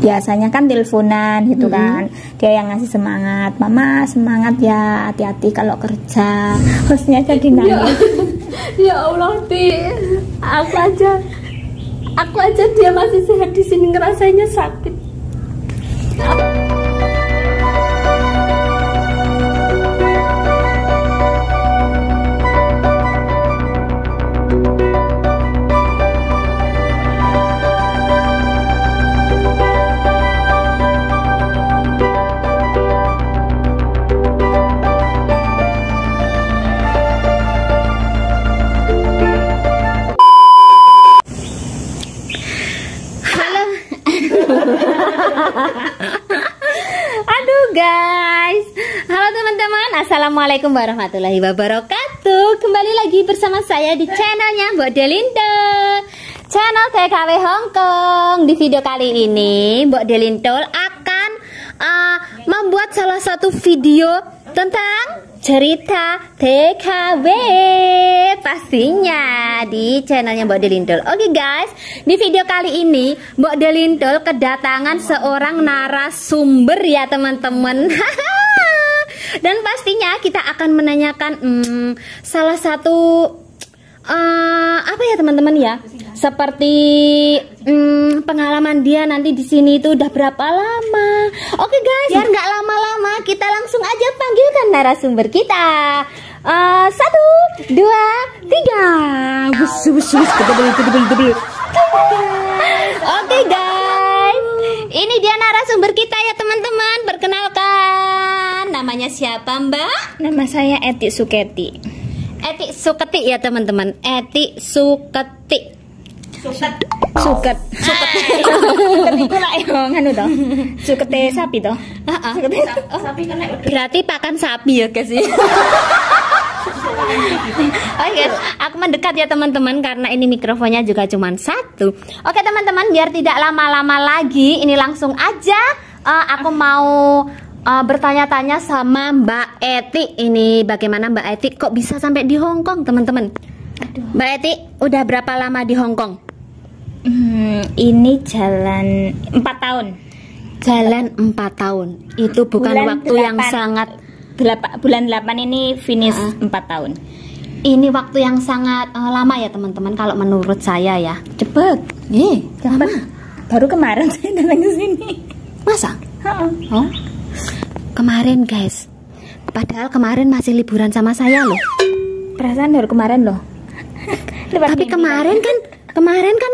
biasanya kan teleponan gitu kan. Dia yang ngasih semangat, mama semangat ya, hati-hati kalau kerja. Hostnya jadi nangis. Ya Allah, Ti, aku aja dia masih sehat di sini ngerasainnya sakit. Aduh guys, halo teman-teman, assalamualaikum warahmatullahi wabarakatuh. Kembali lagi bersama saya di channelnya Mbok Delinto, channel TKW Hongkong. Di video kali ini Mbok Delinto akan membuat salah satu video tentang cerita TKW, pastinya di channelnya Mbok Delinto. Oke guys, di video kali ini Mbok Delinto kedatangan seorang narasumber ya teman-teman. Dan pastinya kita akan menanyakan salah satu apa ya teman-teman ya, seperti pengalaman dia nanti di sini itu udah berapa lama. Oke guys, biar nggak lama-lama kita langsung aja panggilkan narasumber kita. 1, 2, 3. Oke guys, ini dia narasumber kita ya teman-teman. Perkenalkan, namanya siapa Mbak? Nama saya Eti Suketi. Eti Suketi ya teman-teman. Eti Suketi. Suket iku lak yo nganu to. Sukete sapi to. Heeh. Sapi kena Berarti pakan sapi ya guys. Oke, aku mendekat ya teman-teman karena ini mikrofonnya juga cuma satu. Oke teman-teman, biar tidak lama-lama lagi, ini langsung aja aku mau bertanya-tanya sama Mbak Eti. Ini bagaimana Mbak Eti kok bisa sampai di Hongkong teman-teman? Mbak Eti udah berapa lama di Hongkong? Ini jalan 4 tahun. Jalan 4 tahun. Itu bukan Bulan waktu 8. yang sangat Bulan 8 ini finish 4 tahun. Ini waktu yang sangat lama ya teman-teman kalau menurut saya ya. Cepet. Cepet. Baru kemarin saya datang ke sini. Masa? Oh. Kemarin guys. Padahal kemarin masih liburan sama saya loh. Perasaan baru kemarin loh. Tapi kemarin kan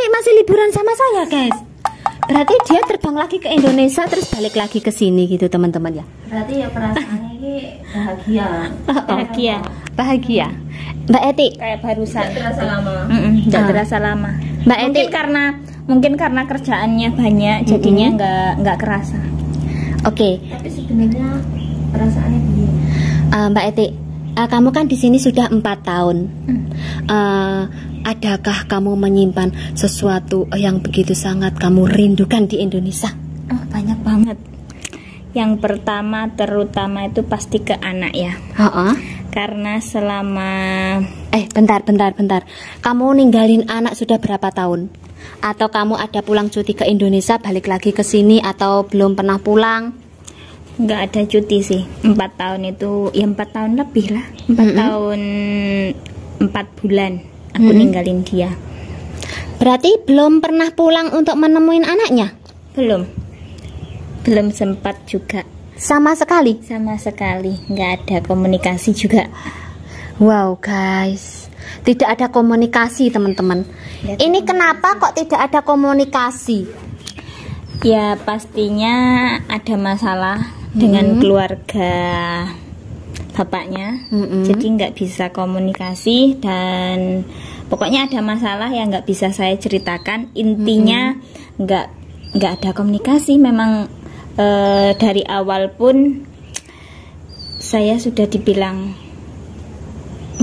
masih liburan sama saya guys. Berarti dia terbang lagi ke Indonesia terus balik lagi ke sini gitu teman-teman ya. Berarti ya perasaannya ini Bahagia. Mbak Eti kayak barusan. Tidak terasa lama. Tidak terasa lama. Mbak Eti Mungkin karena kerjaannya banyak jadinya nggak kerasa. Oke. Tapi sebenarnya perasaannya begini. Mbak Eti, kamu kan di sini sudah 4 tahun. Adakah kamu menyimpan sesuatu yang begitu sangat kamu rindukan di Indonesia? Oh, banyak banget. Yang pertama terutama itu pasti ke anak ya. Karena selama bentar. Kamu ninggalin anak sudah berapa tahun? Atau kamu ada pulang cuti ke Indonesia balik lagi ke sini atau belum pernah pulang? Nggak ada cuti sih. 4 tahun itu ya 4 tahun lebih lah. 4 tahun 4 bulan aku ninggalin dia. Berarti belum pernah pulang untuk menemuin anaknya? Belum sempat juga. Sama sekali Nggak ada komunikasi juga. Wow guys, tidak ada komunikasi teman-teman. Ini kenapa kok tidak ada komunikasi? Ya pastinya ada masalah dengan keluarga bapaknya. Jadi nggak bisa komunikasi dan pokoknya ada masalah yang nggak bisa saya ceritakan. Intinya nggak ada komunikasi. Memang dari awal pun saya sudah dibilang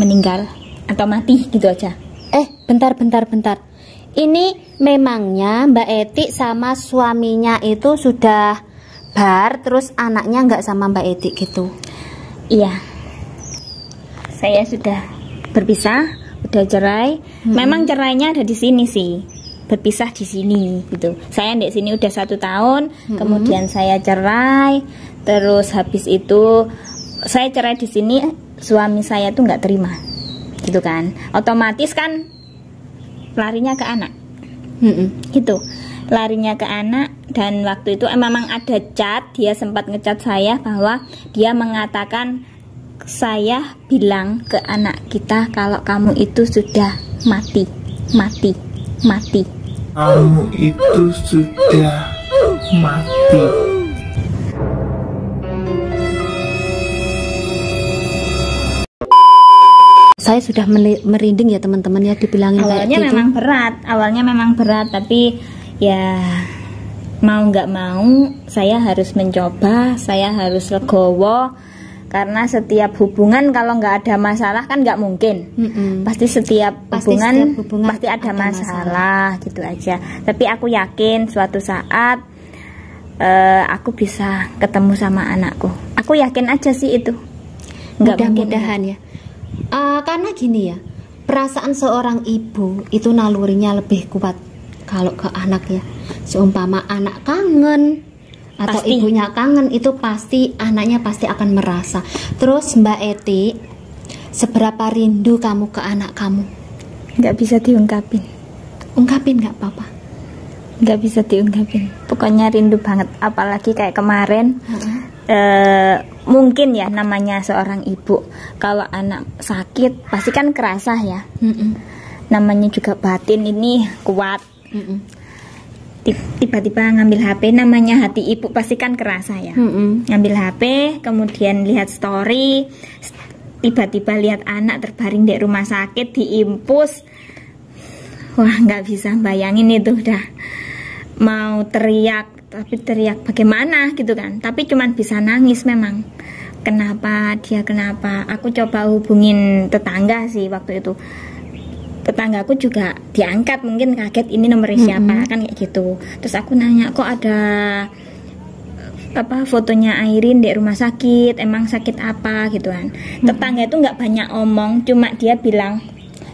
meninggal atau mati gitu aja. Bentar. Ini memangnya Mbak Eti sama suaminya itu sudah bar, terus anaknya nggak sama Mbak Eti gitu? Iya, saya sudah berpisah, udah cerai. Memang cerainya ada di sini sih, berpisah di sini gitu. Saya di sini udah 1 tahun, kemudian saya cerai, terus habis itu saya cerai di sini, suami saya tuh nggak terima, gitu kan. Otomatis kan larinya ke anak, gitu, larinya ke anak. Dan waktu itu memang ada chat, dia sempat ngecat saya bahwa dia mengatakan saya bilang ke anak kita kalau kamu itu sudah mati. Kamu itu sudah mati. Saya sudah merinding ya teman-teman ya dibilangin awalnya kayak gitu. Awalnya memang berat, tapi ya mau nggak mau saya harus mencoba, saya harus legowo. Karena setiap hubungan kalau nggak ada masalah kan nggak mungkin. Pasti setiap hubungan pasti ada masalah gitu aja. Tapi aku yakin suatu saat aku bisa ketemu sama anakku. Aku yakin aja sih itu. Mudah-mudahan ya. Karena gini ya, perasaan seorang ibu itu nalurinya lebih kuat kalau ke anak ya. Seumpama anak kangen atau pasti. Ibunya kangen, itu pasti anaknya pasti akan merasa. Terus Mbak Eti, seberapa rindu kamu ke anak kamu? Nggak bisa diungkapin. Ungkapin nggak apa-apa? Nggak bisa diungkapin. Pokoknya rindu banget. Apalagi kayak kemarin. Mungkin ya namanya seorang ibu, kalau anak sakit pasti kan kerasa ya. Namanya juga batin ini kuat. Tiba-tiba ngambil HP, namanya hati ibu pasti kan kerasa ya. Ngambil HP, kemudian lihat story, tiba-tiba lihat anak terbaring di rumah sakit, diimpus. Wah, nggak bisa bayangin itu, udah mau teriak, tapi teriak bagaimana gitu kan. Tapi cuman bisa nangis memang. Kenapa dia kenapa? Aku coba hubungin tetangga sih waktu itu. Tetanggaku juga diangkat, mungkin kaget ini nomornya siapa kan kayak gitu. Terus aku nanya, kok ada apa fotonya Airin di rumah sakit, emang sakit apa gitu kan. Tetangga itu nggak banyak omong, cuma dia bilang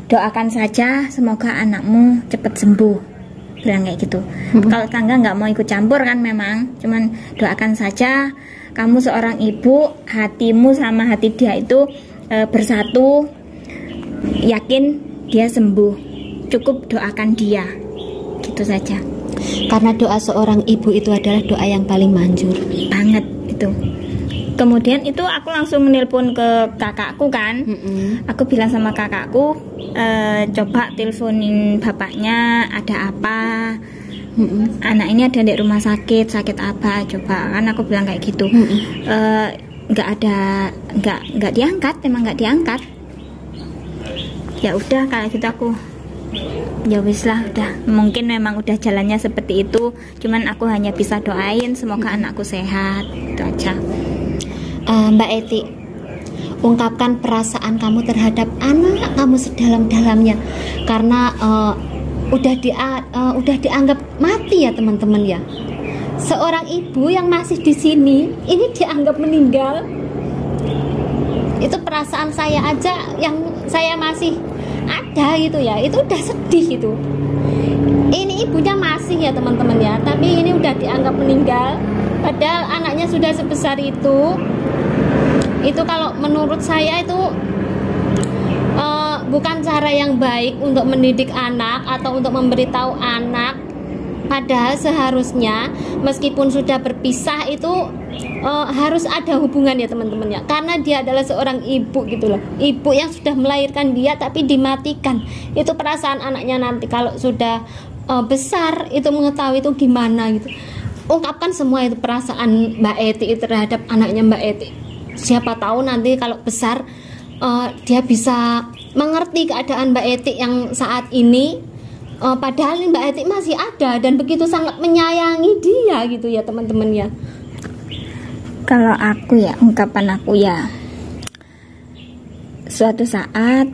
doakan saja semoga anakmu cepat sembuh, bilang kayak gitu. Kalau tetangga nggak mau ikut campur kan, memang cuman doakan saja, kamu seorang ibu, hatimu sama hati dia itu bersatu, yakin dia sembuh, cukup doakan dia, gitu saja. Karena doa seorang ibu itu adalah doa yang paling manjur banget itu. Kemudian itu aku langsung menelpon ke kakakku kan. Aku bilang sama kakakku, coba teleponin bapaknya, ada apa, anak ini ada di rumah sakit, sakit apa, coba kan aku bilang kayak gitu. Nggak diangkat, emang nggak diangkat. Ya udah kalau gitu aku ya wis lah, udah mungkin memang udah jalannya seperti itu, cuman aku hanya bisa doain semoga anakku sehat, itu aja. Mbak Eti, ungkapkan perasaan kamu terhadap anak kamu sedalam-dalamnya, karena udah dianggap mati ya teman-teman ya. Seorang ibu yang masih di sini ini dianggap meninggal. Itu perasaan saya aja yang saya masih ada gitu ya, itu udah sedih itu. Ini ibunya masih ya teman-teman ya, tapi ini udah dianggap meninggal, padahal anaknya sudah sebesar itu. Itu kalau menurut saya itu bukan cara yang baik untuk mendidik anak atau untuk memberitahu anak. Padahal seharusnya meskipun sudah berpisah itu harus ada hubungan ya teman-teman ya, karena dia adalah seorang ibu gitu loh, ibu yang sudah melahirkan dia tapi dimatikan. Itu perasaan anaknya nanti kalau sudah besar itu mengetahui itu gimana gitu. Ungkapkan semua itu perasaan Mbak Eti terhadap anaknya Mbak Eti. Siapa tahu nanti kalau besar dia bisa mengerti keadaan Mbak Eti yang saat ini. Padahal Mbak Eti masih ada dan begitu sangat menyayangi dia gitu ya teman-teman ya. Kalau aku ya, ungkapan aku ya, suatu saat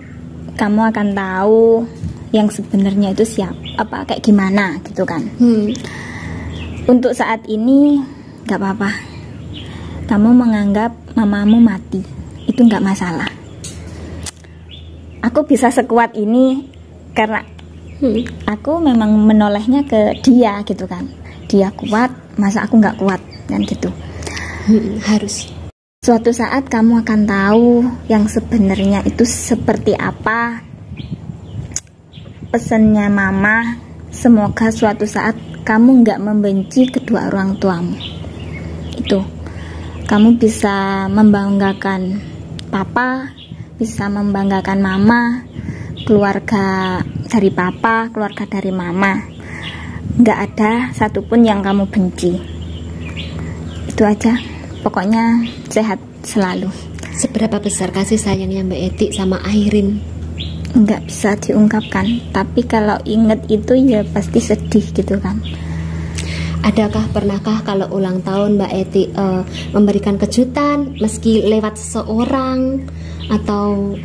kamu akan tahu yang sebenarnya itu apa kayak gimana gitu kan. Untuk saat ini nggak apa-apa, kamu menganggap mamamu mati, itu nggak masalah. Aku bisa sekuat ini karena Aku memang menolehnya ke dia gitu kan. Dia kuat, masa aku nggak kuat kan gitu. Harus. Suatu saat kamu akan tahu yang sebenarnya itu seperti apa. Pesannya mama, semoga suatu saat kamu nggak membenci kedua orang tuamu. Itu, kamu bisa membanggakan papa, bisa membanggakan mama, keluarga dari papa, keluarga dari mama. Nggak ada satupun yang kamu benci. Itu aja. Pokoknya sehat selalu. Seberapa besar kasih sayangnya Mbak Eti sama Airin? Nggak bisa diungkapkan. Tapi kalau inget itu ya pasti sedih gitu kan. Pernahkah kalau ulang tahun Mbak Eti memberikan kejutan meski lewat seseorang, atau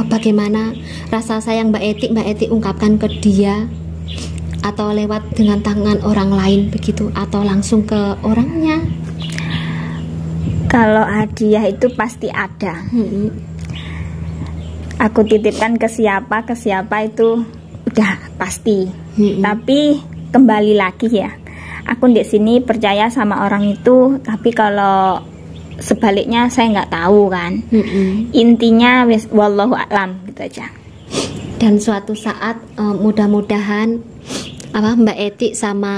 bagaimana rasa sayang Mbak Eti ungkapkan ke dia, atau lewat dengan tangan orang lain begitu, atau langsung ke orangnya? Kalau hadiah itu pasti ada. Aku titipkan ke siapa itu udah pasti. Tapi kembali lagi ya, aku di sini percaya sama orang itu, tapi kalau sebaliknya saya nggak tahu kan. Intinya wallahu a'lam gitu aja. Dan suatu saat mudah-mudahan Mbak Eti sama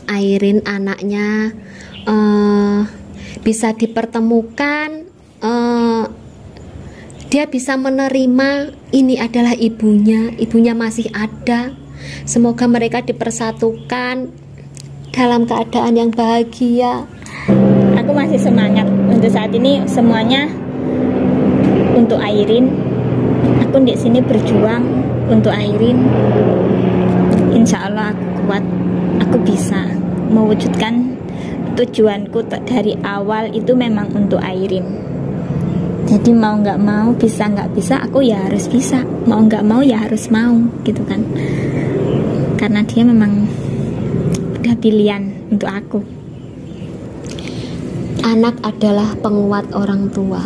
Airin anaknya bisa dipertemukan, dia bisa menerima ini adalah ibunya masih ada. Semoga mereka dipersatukan dalam keadaan yang bahagia. Aku masih semangat untuk saat ini, semuanya untuk Airin. Aku di sini berjuang untuk Airin. Insya Allah aku kuat, aku bisa mewujudkan tujuanku dari awal itu memang untuk Airin. Jadi mau nggak mau, bisa nggak bisa, aku ya harus bisa. Mau nggak mau ya harus mau gitu kan. Karena dia memang udah pilihan untuk aku. Anak adalah penguat orang tua.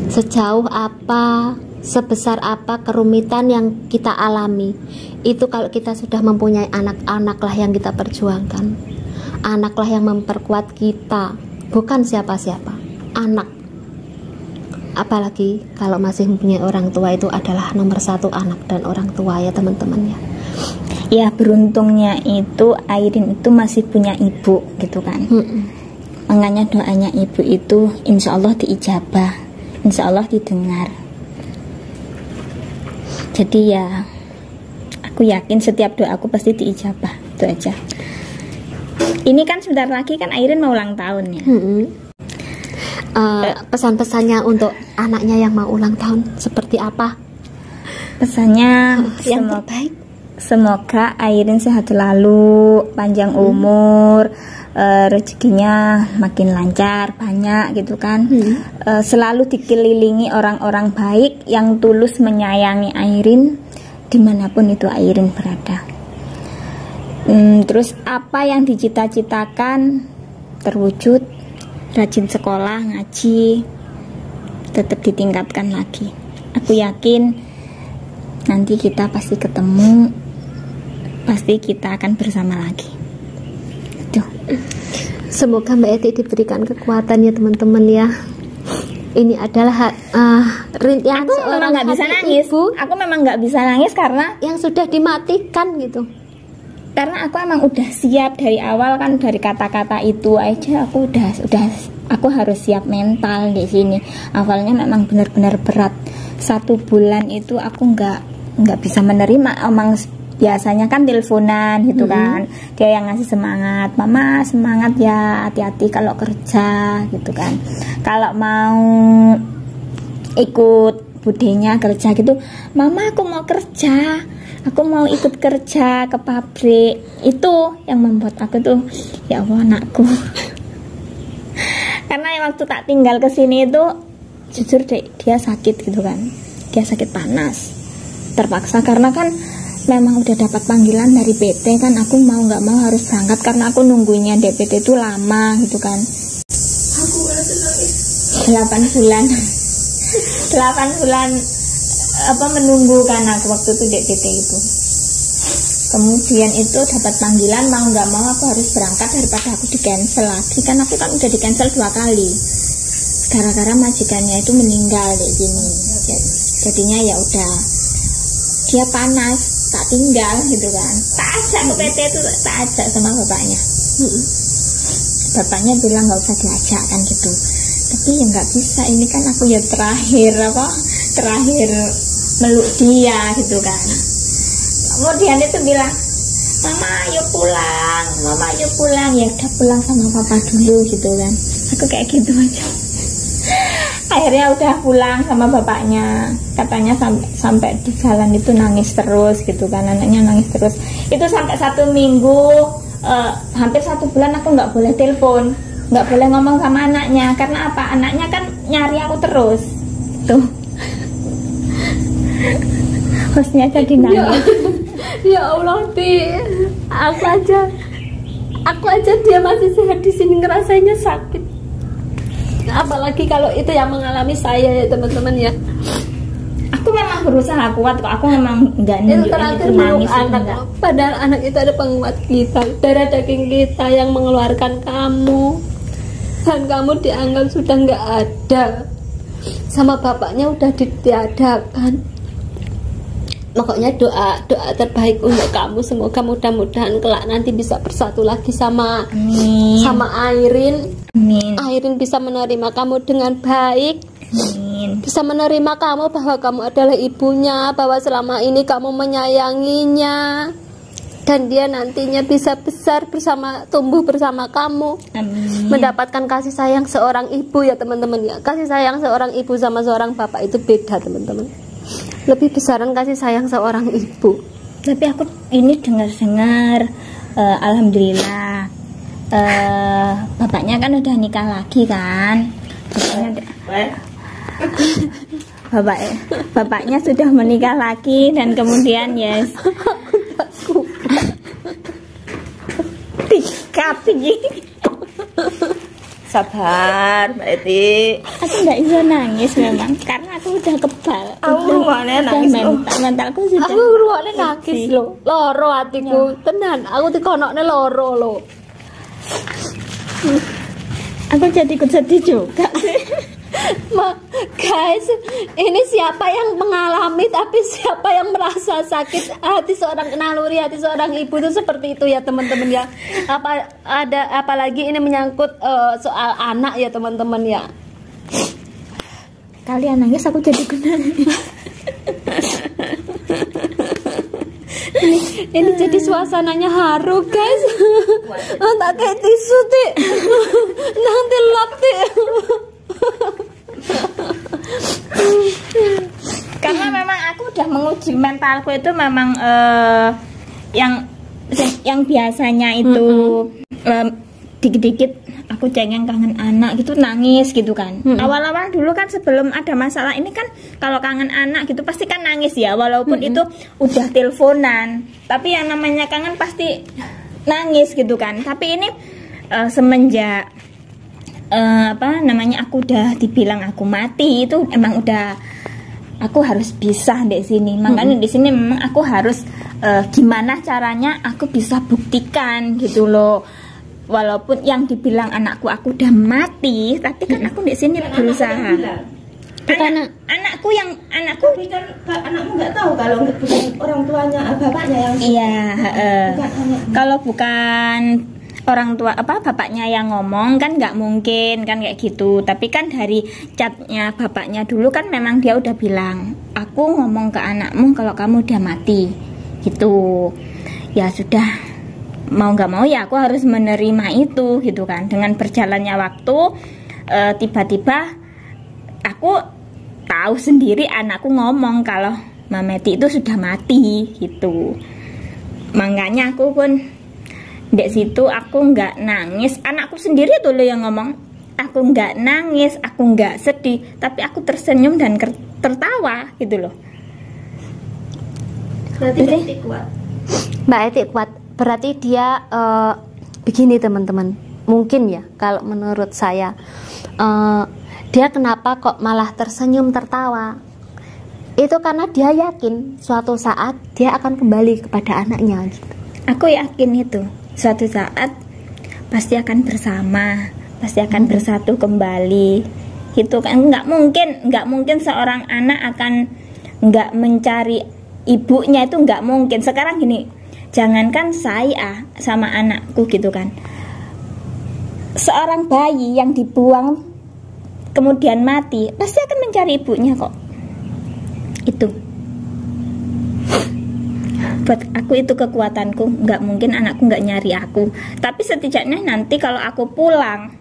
Sejauh apa, sebesar apa kerumitan yang kita alami, itu kalau kita sudah mempunyai anak-anaklah yang kita perjuangkan. Anaklah yang memperkuat kita, bukan siapa-siapa. Anak. Apalagi kalau masih mempunyai orang tua, itu adalah nomor satu, anak dan orang tua ya teman-teman ya. Ya beruntungnya itu Airin itu masih punya ibu gitu kan. Makanya doanya ibu itu insya Allah diijabah, insya Allah didengar. Jadi ya aku yakin setiap doaku pasti diijabah. Itu aja. Ini kan sebentar lagi kan Airin mau ulang tahun ya. Pesan-pesannya untuk anaknya yang mau ulang tahun seperti apa? Pesannya Yang terbaik. Semoga Airin sehat selalu, panjang umur, rezekinya makin lancar, banyak gitu kan. Selalu dikelilingi orang-orang baik yang tulus menyayangi Airin dimanapun itu Airin berada. Terus apa yang dicita-citakan terwujud, rajin sekolah, ngaji, tetap ditingkatkan lagi. Aku yakin nanti kita pasti ketemu, pasti kita akan bersama lagi. Tuh. Semoga Mbak Eti diberikan kekuatan ya teman-teman ya. Ini adalah rintihan seorang nggak bisa nangis. Ibu. Aku memang nggak bisa nangis karena yang sudah dimatikan gitu. Karena aku emang udah siap dari awal kan, dari kata-kata itu aja aku udah aku harus siap mental di sini. Awalnya memang benar-benar berat. 1 bulan itu aku nggak bisa menerima. Emang biasanya kan teleponan gitu kan, dia yang ngasih semangat, mama semangat ya, hati-hati kalau kerja gitu kan. Kalau mau ikut budenya kerja gitu, mama aku mau kerja, aku mau ikut kerja ke pabrik. Itu yang membuat aku tuh ya Allah anakku. Karena waktu tak tinggal ke sini itu jujur deh, dia sakit gitu kan, dia sakit panas, terpaksa karena kan memang udah dapat panggilan dari PT kan, aku mau nggak mau harus berangkat karena aku nunggunya DPT itu lama gitu kan. 8 bulan 8 bulan menunggu kan aku waktu itu di PT itu. Kemudian itu dapat panggilan, mau nggak mau aku harus berangkat daripada aku di cancel lagi, kan aku kan udah di cancel 2 kali gara-gara majikannya itu meninggal di sini. Jadinya ya udah, dia panas tak tinggal gitu kan, tak ajak ke PT itu, tak ajak sama bapaknya. Bapaknya bilang nggak usah diajak kan gitu, tapi ya nggak bisa, ini kan aku ya terakhir meluk dia gitu kan. Kemudian itu bilang, mama ayo pulang, ya udah pulang sama papa dulu gitu kan. Aku kayak gitu aja. Akhirnya udah pulang sama bapaknya, katanya sampai di jalan itu nangis terus gitu kan, anaknya nangis terus. Itu sampai 1 minggu, hampir 1 bulan aku nggak boleh telepon, nggak boleh ngomong sama anaknya. Karena apa? Anaknya kan nyari aku terus tuh. Hostnya jadi nangis. Ya Allah, Ti, aku aja dia masih sehat di sini ngerasainnya sakit. Apalagi kalau itu yang mengalami saya ya teman-teman ya. Aku memang berusaha kuat kok, aku memang nggak Itu terakhir meluk anak, padahal anak itu ada penguat kita, darah daging kita yang mengeluarkan kamu, dan kamu dianggap sudah nggak ada, sama bapaknya udah ditiadakan. Pokoknya doa terbaik untuk kamu, semoga mudah-mudahan kelak nanti bisa bersatu lagi sama Airin. Amin. Airin bisa menerima kamu dengan baik. Amin. Bisa menerima kamu bahwa kamu adalah ibunya, bahwa selama ini kamu menyayanginya, dan dia nantinya bisa besar tumbuh bersama kamu. Amin. Mendapatkan kasih sayang seorang ibu ya teman-teman ya. Kasih sayang seorang ibu sama seorang bapak itu beda teman-teman. Lebih besaran kasih sayang seorang ibu. Tapi aku ini dengar alhamdulillah, bapaknya kan udah nikah lagi kan. Bapaknya sudah menikah lagi, dan kemudian yes, tinggi. Sabar Mbak Eti. Aku nggak bisa nangis memang karena aku udah kebal. Mentalku sudah. Aku ruwakne nangis lho. Loro hatiku. Tenan, aku dikonokne loro lho. Aku jadi ikut sedih juga. Guys, ini siapa yang mengalami tapi siapa yang merasa sakit hati seorang naluri hati seorang ibu itu seperti itu ya teman-teman ya. Apalagi ini menyangkut soal anak ya teman-teman ya. Kalian nangis aku jadi ikut nangis. Ini jadi suasananya haru guys. Tak kayak tisu Ti. Nanti lap Ti. Karena memang aku udah menguji mentalku itu memang yang biasanya itu dikit-dikit aku cengeng kangen anak gitu nangis gitu kan. Awal-awal dulu kan sebelum ada masalah ini kan kalau kangen anak gitu pasti kan nangis ya, walaupun itu udah teleponan, tapi yang namanya kangen pasti nangis gitu kan. Tapi ini semenjak aku udah dibilang aku mati, itu emang udah aku harus bisa di sini. Makanya di sini memang aku harus gimana caranya aku bisa buktikan gitu loh. Walaupun yang dibilang anakku aku udah mati, tapi kan aku di sini berusaha. Anakku anakmu nggak tahu kalau bukan orang tuanya bapaknya yang kalau bukan orang tua bapaknya yang ngomong kan nggak mungkin kan kayak gitu. Tapi kan dari chatnya bapaknya dulu kan memang dia udah bilang, aku ngomong ke anakmu kalau kamu udah mati gitu. Ya sudah, mau nggak mau ya aku harus menerima itu gitu kan. Dengan berjalannya waktu tiba-tiba aku tahu sendiri anakku ngomong kalau Mameti itu sudah mati gitu. Makanya aku pun di situ aku nggak nangis. Anakku sendiri tuh loh yang ngomong, aku nggak nangis, aku nggak sedih, tapi aku tersenyum dan tertawa gitu loh. berarti Mbak Eti kuat. Mbak Eti kuat. Berarti dia begini teman-teman. Mungkin ya kalau menurut saya dia kenapa kok malah tersenyum tertawa? Itu karena dia yakin suatu saat dia akan kembali kepada anaknya gitu. Aku yakin itu suatu saat pasti akan bersama, pasti akan bersatu kembali. Itu kan nggak mungkin seorang anak akan nggak mencari ibunya, itu nggak mungkin. Sekarang gini, jangankan saya sama anakku gitu kan, seorang bayi yang dibuang kemudian mati pasti akan mencari ibunya kok. Itu buat aku, itu kekuatanku. Nggak mungkin anakku nggak nyari aku. Tapi setidaknya nanti kalau aku pulang,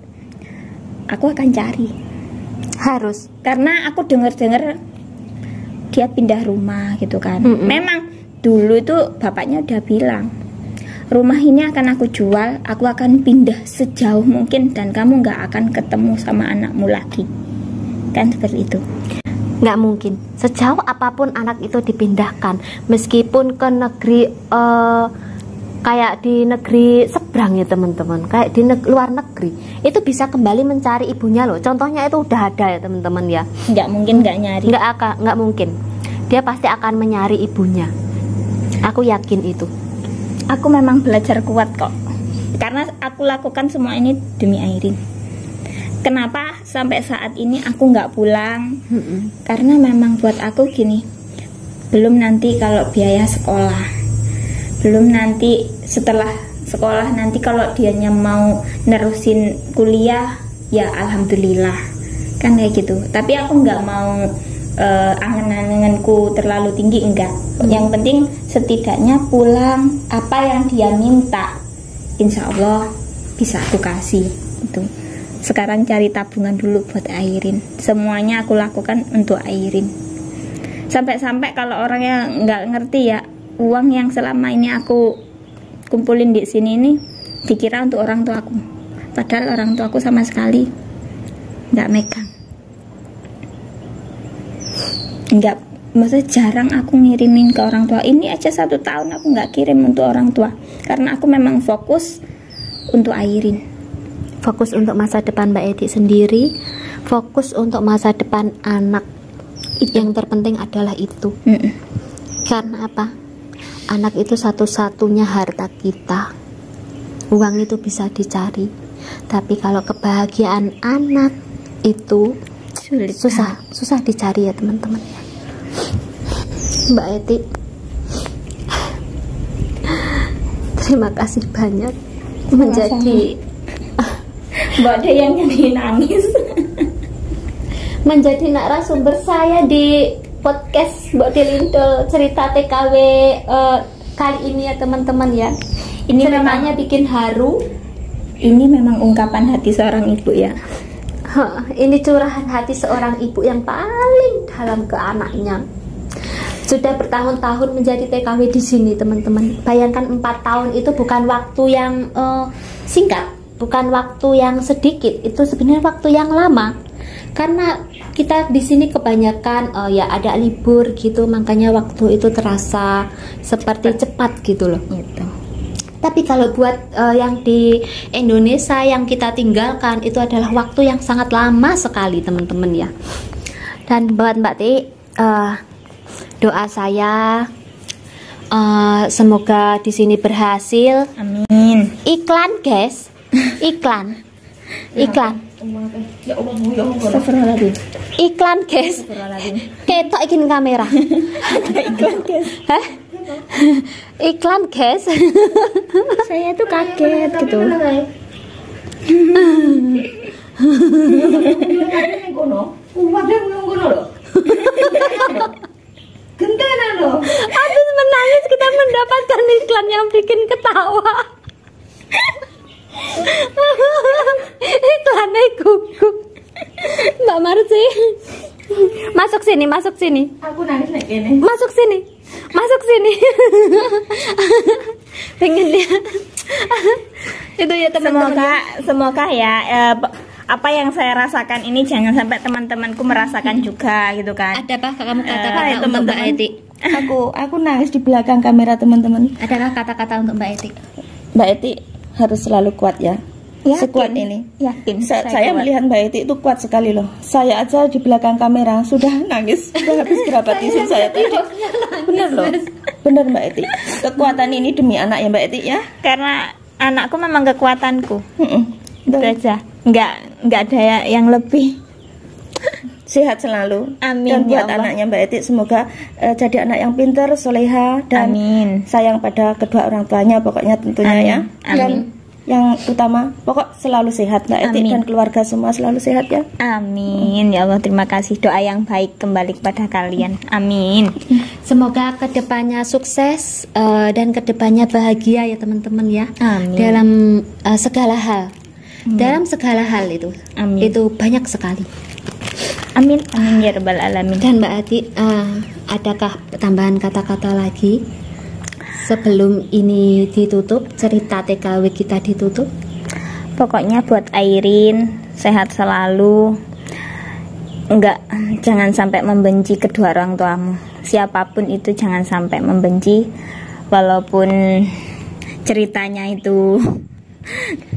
aku akan cari. Harus. Karena aku dengar dia pindah rumah gitu kan. Memang dulu itu bapaknya udah bilang, rumah ini akan aku jual, aku akan pindah sejauh mungkin dan kamu nggak akan ketemu sama anakmu lagi. Kan seperti itu. Nggak mungkin, sejauh apapun anak itu dipindahkan, meskipun ke negeri kayak di negeri seberang ya teman-teman, kayak di luar negeri, itu bisa kembali mencari ibunya loh. Contohnya itu udah ada ya teman-teman ya. Nggak mungkin nggak nyari. Nggak mungkin, dia pasti akan mencari ibunya. Aku yakin itu. Aku memang belajar kuat kok, karena aku lakukan semua ini demi Airin. Kenapa sampai saat ini aku nggak pulang? Karena memang buat aku gini, belum nanti kalau biaya sekolah, belum nanti setelah sekolah, nanti kalau dianya mau nerusin kuliah, ya alhamdulillah kan kayak gitu. Tapi aku nggak mau angan-anganku terlalu tinggi, enggak. Yang penting setidaknya pulang, apa yang dia minta insya Allah bisa aku kasih. Itu sekarang cari tabungan dulu buat Airin. Semuanya aku lakukan untuk Airin. Sampai-sampai kalau orang yang nggak ngerti ya, uang yang selama ini aku kumpulin di sini ini dikira untuk orang tua aku. Padahal orang tua aku sama sekali nggak megang. Nggak, maksudnya jarang aku ngirimin ke orang tua. Ini aja 1 tahun aku nggak kirim untuk orang tua, karena aku memang fokus untuk Airin. Fokus untuk masa depan Mbak Edi sendiri, fokus untuk masa depan anak. Yang terpenting adalah itu. Karena apa? Anak itu satu-satunya harta kita. Uang itu bisa dicari, tapi kalau kebahagiaan anak itu Sulit, susah dicari ya teman-teman. Mbak Edi, terima kasih banyak menjadi Mbak ada yang jadi nangis. menjadi narasumber saya di podcast Mbak Delindo cerita TKW kali ini ya teman-teman ya. Ini ceritanya bikin haru. Ini memang ungkapan hati seorang ibu ya. Ini curahan hati seorang ibu yang paling dalam ke anaknya. Sudah bertahun-tahun menjadi TKW di sini teman-teman. Bayangkan 4 tahun itu bukan waktu yang singkat, bukan waktu yang sedikit, itu sebenarnya waktu yang lama. Karena kita di sini kebanyakan ya ada libur gitu, makanya waktu itu terasa seperti cepat gitu loh. Gitu. Tapi kalau buat yang di Indonesia yang kita tinggalkan itu adalah waktu yang sangat lama sekali teman-teman ya. Dan buat Mbak Ti, doa saya semoga di sini berhasil. Amin. Iklan guys, iklan. Astagfirullahaladzim. Iklan guys. Ketok ikin kamera. Iklan guys. Hah? Iklan guys. Saya tuh kaget gitu. Habis menangis kita mendapatkan iklan yang bikin ketawa. Iklannya gugup. Mbak Marsi, masuk sini. Aku nangis nek kene. Masuk sini. Pengen lihat. Itu ya teman-teman. Semoga ya apa yang saya rasakan ini jangan sampai teman-temanku merasakan juga gitu kan. Adakah kamu kata-kata untuk Mbak teman-teman. Eti? Aku nangis di belakang kamera teman-teman. Adakah kata-kata untuk Mbak Eti? Mbak Eti harus selalu kuat ya. Sekuat ini. Yakin. Saya melihat Mbak Eti itu kuat sekali loh. Saya aja di belakang kamera sudah nangis. Sudah habis berapa tisu saya tadi. Bener loh. Bener Mbak Eti. Kekuatan ini demi anak ya Mbak Eti ya. Karena anakku memang kekuatanku. Itu Betul. aja. Nggak ada yang lebih. Sehat selalu. Amin, Dan buat ya Allah. anaknya Mbak Eti semoga jadi anak yang pintar, soleha dan Amin. sayang pada kedua orang tuanya pokoknya tentunya Amin. ya. Amin. Dan yang utama pokok selalu sehat Mbak Eti Amin. dan keluarga semua selalu sehat ya. Amin. Ya Allah, terima kasih, doa yang baik kembali kepada kalian. Amin. Semoga kedepannya sukses dan kedepannya bahagia ya teman-teman ya. Amin. Dalam segala hal. Dalam segala hal itu. Amin. Itu banyak sekali. Amin. Amin ya rabbal alamin. Dan Mbak Ati, adakah tambahan kata-kata lagi sebelum ini ditutup, cerita TKW kita ditutup? Pokoknya buat Airin sehat selalu. Jangan sampai membenci kedua orang tuamu. Siapapun itu jangan sampai membenci, walaupun ceritanya itu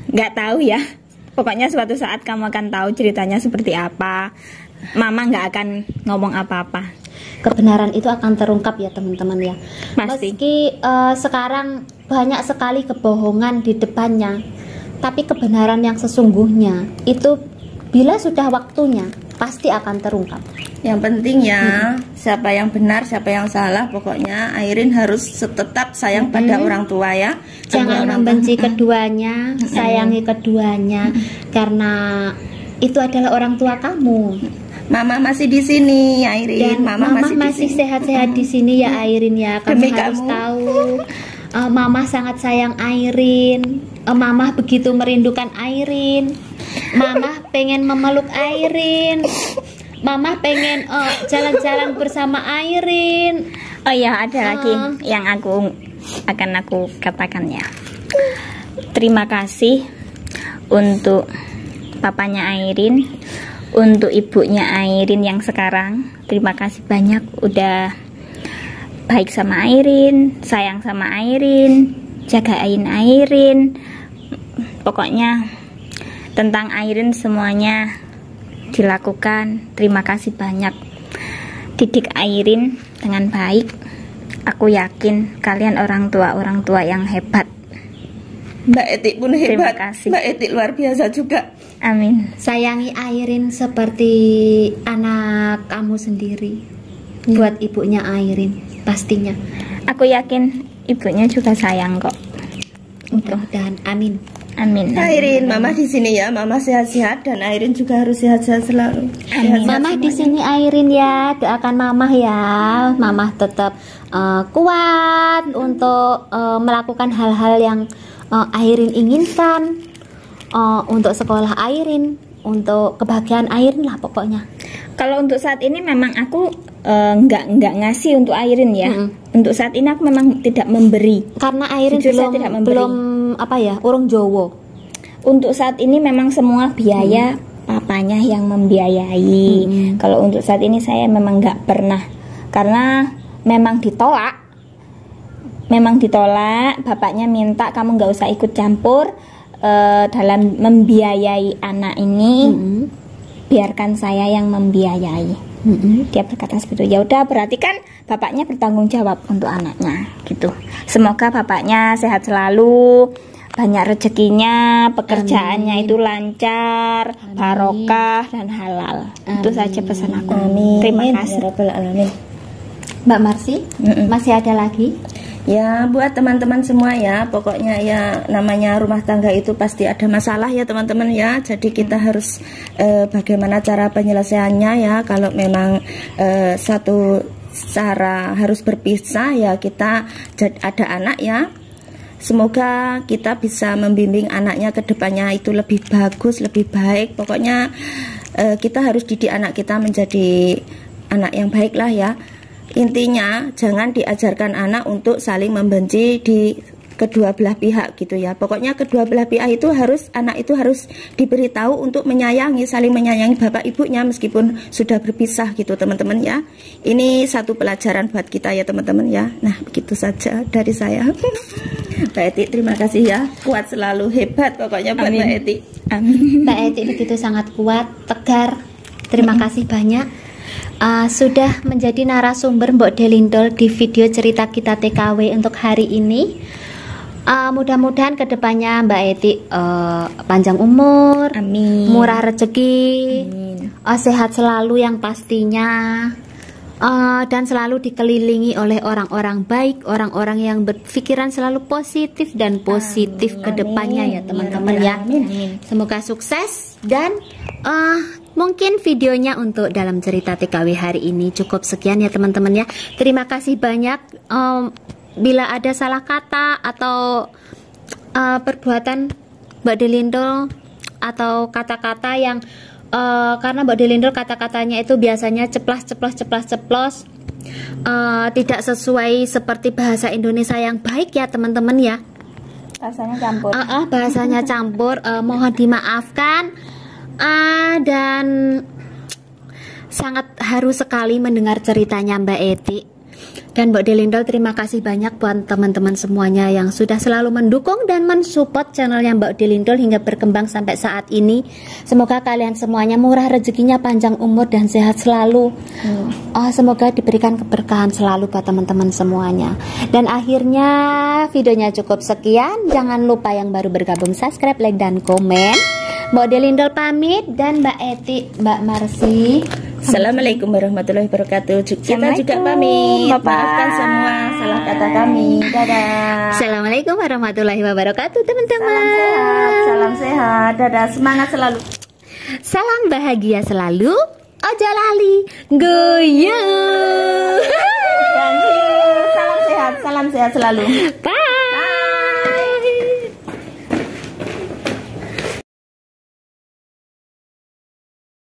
nggak tahu ya. Pokoknya suatu saat kamu akan tahu ceritanya seperti apa. Mama nggak akan ngomong apa-apa. Kebenaran itu akan terungkap ya teman-teman ya. Pasti. Meski sekarang banyak sekali kebohongan di depannya, tapi kebenaran yang sesungguhnya itu bila sudah waktunya pasti akan terungkap. Yang penting ya, siapa yang benar, siapa yang salah, pokoknya Airin harus tetap sayang pada orang tua ya. Jangan membenci keduanya, sayangi keduanya, karena itu adalah orang tua kamu. Mama masih di sini, Airin. Dan Mama masih sehat-sehat di sini ya Airin ya. Kamu Demi harus kamu. tahu, Mama sangat sayang Airin. Mama begitu merindukan Airin. Mama pengen memeluk Airin. Mama pengen jalan-jalan bersama Airin. Oh iya, ada lagi yang aku katakan ya. Terima kasih untuk papanya Airin, untuk ibunya Airin yang sekarang. Terima kasih banyak udah baik sama Airin, sayang sama Airin, jagain Airin. Pokoknya tentang Airin semuanya dilakukan. Terima kasih banyak. Didik Airin dengan baik. Aku yakin kalian orang tua yang hebat. Mbak Eti pun Terima hebat. kasih. Mbak Eti luar biasa juga. Amin. Sayangi Airin seperti anak kamu sendiri. Buat ibunya Airin pastinya. Aku yakin ibunya juga sayang kok. Mudah-mudahan amin. Amin. Airin, Mama di sini ya. Mama sehat-sehat dan Airin juga harus sehat-sehat selalu. Amin. Mama di sini Airin ya, doakan Mama ya. Mama tetap kuat untuk melakukan hal-hal yang Airin inginkan, untuk sekolah Airin, untuk kebahagiaan Airin lah pokoknya. Kalau untuk saat ini memang aku nggak ngasih untuk Airin ya. Untuk saat ini aku memang tidak memberi. Karena Airin Jujur saya tidak memberi. belum urung Jowo. Untuk saat ini memang semua biaya papanya yang membiayai. Kalau untuk saat ini saya memang nggak pernah, karena memang ditolak. Bapaknya minta kamu nggak usah ikut campur dalam membiayai anak ini. Biarkan saya yang membiayai. Dia berkata seperti itu. Ya udah, berarti kan bapaknya bertanggung jawab untuk anaknya gitu. Semoga bapaknya sehat selalu, banyak rezekinya, pekerjaannya itu lancar, barokah dan halal. Itu saja pesan aku. Amin. Terima kasih. Ya Rabbal Alamin. Mbak Marsi, masih ada lagi? Ya, buat teman-teman semua ya, pokoknya ya namanya rumah tangga itu pasti ada masalah ya teman-teman ya. Jadi kita harus bagaimana cara penyelesaiannya ya. Kalau memang satu cara harus berpisah ya, kita ada anak ya. Semoga kita bisa membimbing anaknya ke depannya itu lebih bagus, lebih baik. Pokoknya kita harus didik anak kita menjadi anak yang baik lah ya. Intinya jangan diajarkan anak untuk saling membenci di kedua belah pihak gitu ya. Pokoknya kedua belah pihak itu harus, anak itu harus diberitahu untuk menyayangi, saling menyayangi bapak ibunya meskipun sudah berpisah gitu teman-teman ya. Ini satu pelajaran buat kita ya teman-teman ya. Nah begitu saja dari saya. Mbak Eti terima kasih ya, kuat selalu, hebat pokoknya buat Mbak Eti. Amin. Mbak Eti begitu sangat kuat, tegar. Terima kasih banyak. Sudah menjadi narasumber Mbok Delindol di video cerita kita TKW untuk hari ini. Mudah-mudahan kedepannya Mbak Eti panjang umur, Amin. murah rezeki, Amin. Sehat selalu yang pastinya, dan selalu dikelilingi oleh orang-orang baik, orang-orang yang berpikiran selalu positif dan positif kedepannya ya teman-teman ya. Semoga sukses dan mungkin videonya untuk dalam cerita TKW hari ini cukup sekian ya teman-teman ya. Terima kasih banyak. Bila ada salah kata atau perbuatan Mbak Delindol atau kata-kata yang karena Mbak Delindol kata-katanya itu biasanya ceplos, tidak sesuai seperti bahasa Indonesia yang baik ya teman-teman ya. Bahasanya campur. Bahasanya campur, mohon dimaafkan. Dan sangat haru sekali mendengar ceritanya Mbak Eti. Dan Mbak Delindol terima kasih banyak buat teman-teman semuanya yang sudah selalu mendukung dan mensupport channelnya Mbak Delindol hingga berkembang sampai saat ini. Semoga kalian semuanya murah rezekinya, panjang umur dan sehat selalu. Semoga diberikan keberkahan selalu buat teman-teman semuanya. Dan akhirnya videonya cukup sekian. Jangan lupa yang baru bergabung subscribe, like dan komen. Mbak Delindol pamit dan Mbak Eti, Mbak Marsi. Assalamualaikum warahmatullahi wabarakatuh. Kita juga pamit. Maafkan semua salah kata kami. Dadah. Assalamualaikum warahmatullahi wabarakatuh teman-teman. Salam sehat. Dadah, semangat selalu. Salam bahagia selalu. Ojo lali guyu. Salam sehat selalu. Bye.